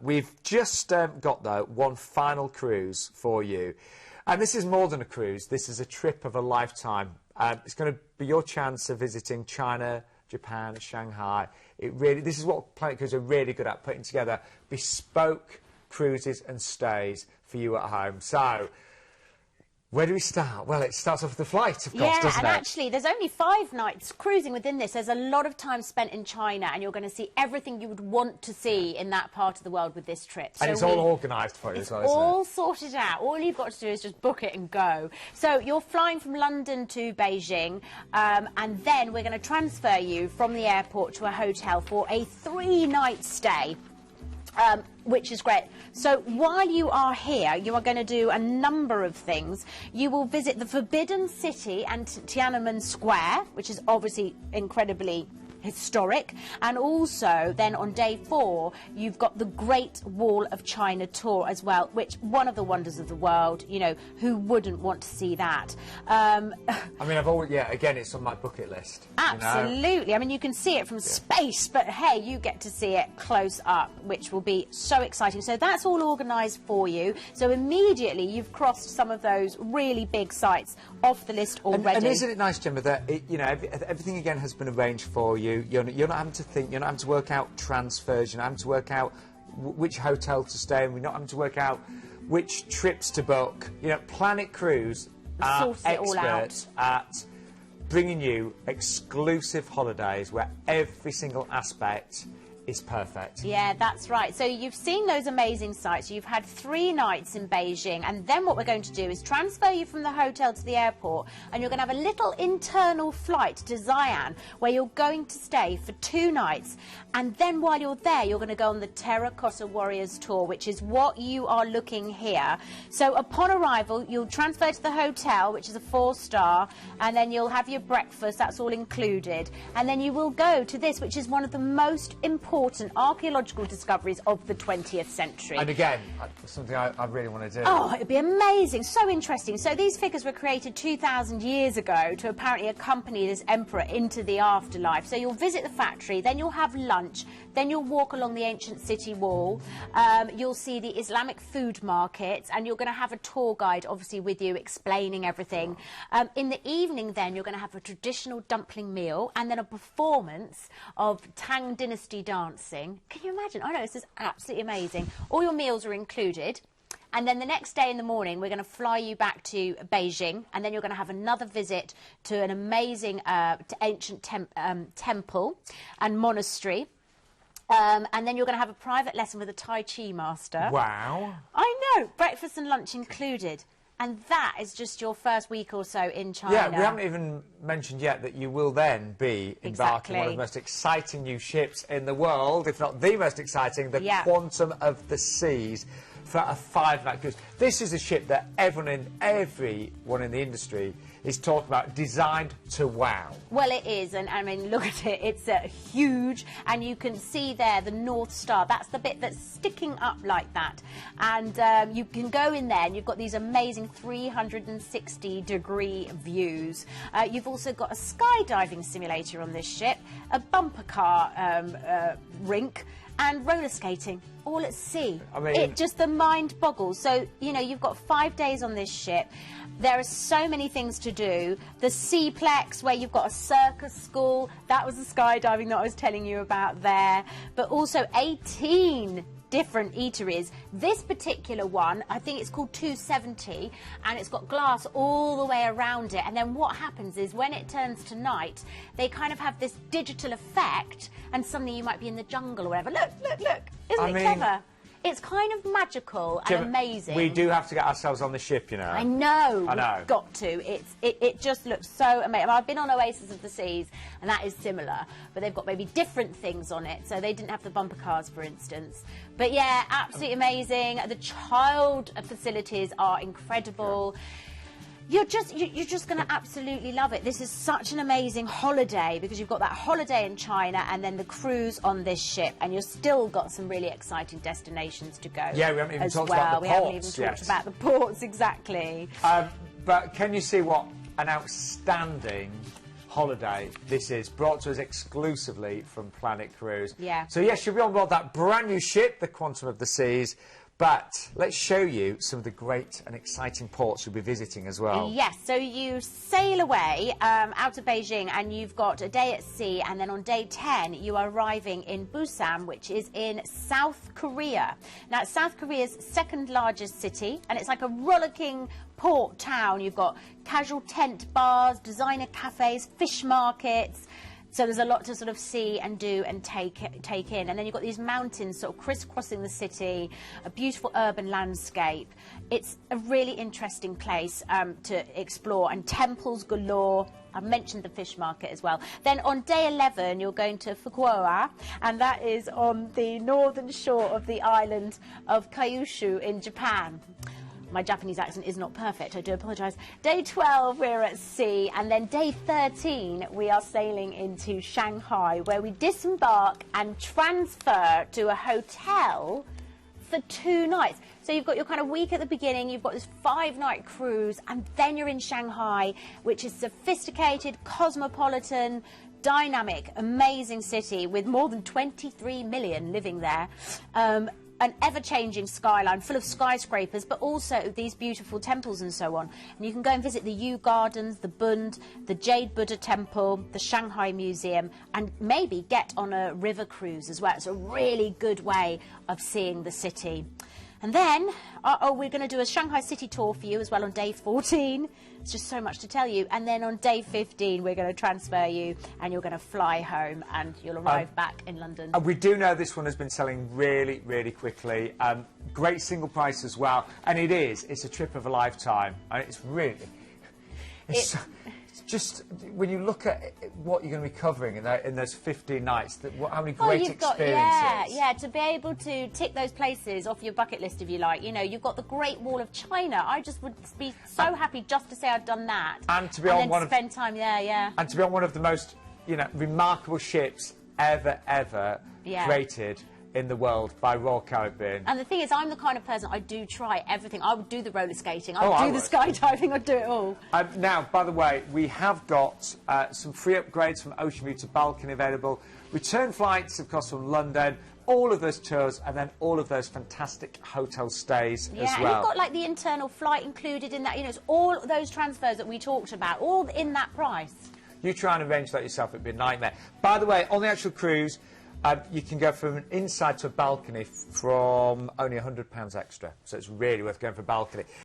we've just got, though, one final cruise for you. And this is more than a cruise. This is a trip of a lifetime. It's going to be your chance of visiting China, Japan, Shanghai. This is what Planet Cruise are really good at, putting together bespoke cruises and stays for you at home. So, where do we start? Well, it starts off with the flight, of course, doesn't it? Yeah, and actually, there's only 5 nights cruising within this. There's a lot of time spent in China, and you're going to see everything you would want to see in that part of the world with this trip. And it's all organised for you as well, isn't it? It's all sorted out. All you've got to do is just book it and go. So you're flying from London to Beijing, and then we're going to transfer you from the airport to a hotel for a 3-night stay. Which is great. So while you are here, you are going to do a number of things. You will visit the Forbidden City and Tiananmen Square, which is obviously incredibly historic, and also then on day 4 you've got the Great Wall of China tour as well, which one of the wonders of the world. You know, who wouldn't want to see that? I mean, I've always, again, it's on my bucket list. Absolutely. You know? I mean, you can see it from space, but hey, you get to see it close up, which will be so exciting. So that's all organised for you. So immediately you've crossed some of those really big sites off the list already. And isn't it nice, Gemma, that everything again has been arranged for you. You're not having to think. You're not having to work out transfers. You're not having to work out which hotel to stay in. We're not having to work out which trips to book. You know, Planet Cruise are experts at bringing you exclusive holidays where every single aspect is perfect. Yeah, that's right. So you've seen those amazing sites. You've had 3 nights in Beijing, and then what we're going to do is transfer you from the hotel to the airport, and you're going to have a little internal flight to Xian, where you're going to stay for 2 nights, and then while you're there, you're going to go on the Terracotta Warriors tour, which is what you are looking here. So upon arrival, you'll transfer to the hotel, which is a 4-star, and then you'll have your breakfast. That's all included, and then you will go to this, which is one of the most important archaeological discoveries of the 20th century. And again, something I really want to do. Oh, it'd be amazing, so interesting. So these figures were created 2,000 years ago to apparently accompany this emperor into the afterlife. So you'll visit the factory, then you'll have lunch, then you'll walk along the ancient city wall, you'll see the Islamic food markets, and you're going to have a tour guide, obviously, with you explaining everything. In the evening, then, you're going to have a traditional dumpling meal, and then a performance of Tang Dynasty dancing. Can you imagine? I know, this is absolutely amazing. All your meals are included. And then the next day in the morning, we're going to fly you back to Beijing, and then you're going to have another visit to an amazing ancient temple and monastery. And then you're going to have a private lesson with a Tai Chi master. Wow. I know, breakfast and lunch included. And that is just your first week or so in China. Yeah, we haven't even mentioned yet that you will then be embarking on one of the most exciting new ships in the world, if not the most exciting, the Quantum of the Seas, for a 5-night cruise. This is a ship that everyone in the industry is talking about, designed to wow. Well, it is, and I mean, look at it. It's huge, and you can see there the North Star. That's the bit that's sticking up like that. And you can go in there, and you've got these amazing 360-degree views. You've also got a skydiving simulator on this ship, a bumper car rink, and roller skating, all at sea. I mean, it just, the mind boggles. So, you know, you've got 5 days on this ship. There are so many things to do. The Seaplex, where you've got a circus school. That was the skydiving that I was telling you about there. But also 18 different eateries. This particular one, I think it's called 270, and it's got glass all the way around it. And then what happens is when it turns to night, they kind of have this digital effect, and suddenly you might be in the jungle or whatever. Look, look, look. Isn't it clever? It's kind of magical and amazing. We do have to get ourselves on the ship, you know. I know. I know. We've got to. It just looks so amazing. I've been on Oasis of the Seas, and that is similar, but they've got maybe different things on it. So they didn't have the bumper cars, for instance. But yeah, absolutely amazing. The child facilities are incredible. Yeah. You're just going to absolutely love it. This is such an amazing holiday because you've got that holiday in China and then the cruise on this ship, and you've still got some really exciting destinations to go. Yeah, we haven't even talked about the ports. We haven't even talked about the ports, exactly. But can you see what an outstanding holiday this is, brought to us exclusively from Planet Cruise. Yeah. So yes, you'll be on board that brand new ship, the Quantum of the Seas, but let's show you some of the great and exciting ports you'll be visiting as well. Yes, so you sail away out of Beijing and you've got a day at sea, and then on day 10 you are arriving in Busan, which is in South Korea. Now, it's South Korea's second largest city, and it's like a rollicking port town. You've got casual tent bars, designer cafes, fish markets. So there's a lot to sort of see and do and take in. And then you've got these mountains sort of crisscrossing the city, a beautiful urban landscape. It's a really interesting place to explore, and temples galore. I mentioned the fish market as well. Then on day 11, you're going to Fukuoka, and that is on the northern shore of the island of Kyushu in Japan. My Japanese accent is not perfect, I do apologise. Day 12, we're at sea, and then day 13, we are sailing into Shanghai, where we disembark and transfer to a hotel for 2 nights. So you've got your kind of week at the beginning, you've got this 5-night cruise, and then you're in Shanghai, which is sophisticated, cosmopolitan, dynamic, amazing city with more than 23 million living there. An ever-changing skyline full of skyscrapers, but also these beautiful temples and so on. And you can go and visit the Yew Gardens, the Bund, the Jade Buddha Temple, the Shanghai Museum, and maybe get on a river cruise as well. It's a really good way of seeing the city. And then, we're going to do a Shanghai city tour for you as well on day 14. It's just so much to tell you. And then on day 15, we're going to transfer you, and you're going to fly home, and you'll arrive back in London. We do know this one has been selling really, really quickly. Great single price as well. And it's a trip of a lifetime. And it's really... It's just, when you look at what you're going to be covering in those 15 nights, how many great experiences. Yeah, to be able to tick those places off your bucket list, if you like. You know, you've got the Great Wall of China. I just would be so happy just to say I'd done that. And to be on one of... spend time there, yeah. And to be on one of the most, remarkable ships ever created in the world by Royal Caribbean. And the thing is, I'm the kind of person, I do try everything. I would do the roller skating, I would do the skydiving, I'd do it all. Now, by the way, we have got some free upgrades from Ocean View to Balcony available. Return flights, of course, from London. All of those tours, and then all of those fantastic hotel stays as well. Yeah, and you've got like the internal flight included in that. It's all those transfers that we talked about, all in that price. You try and arrange that yourself, it'd be a nightmare. By the way, on the actual cruise, you can go from an inside to a balcony from only £100 extra. So it's really worth going for a balcony.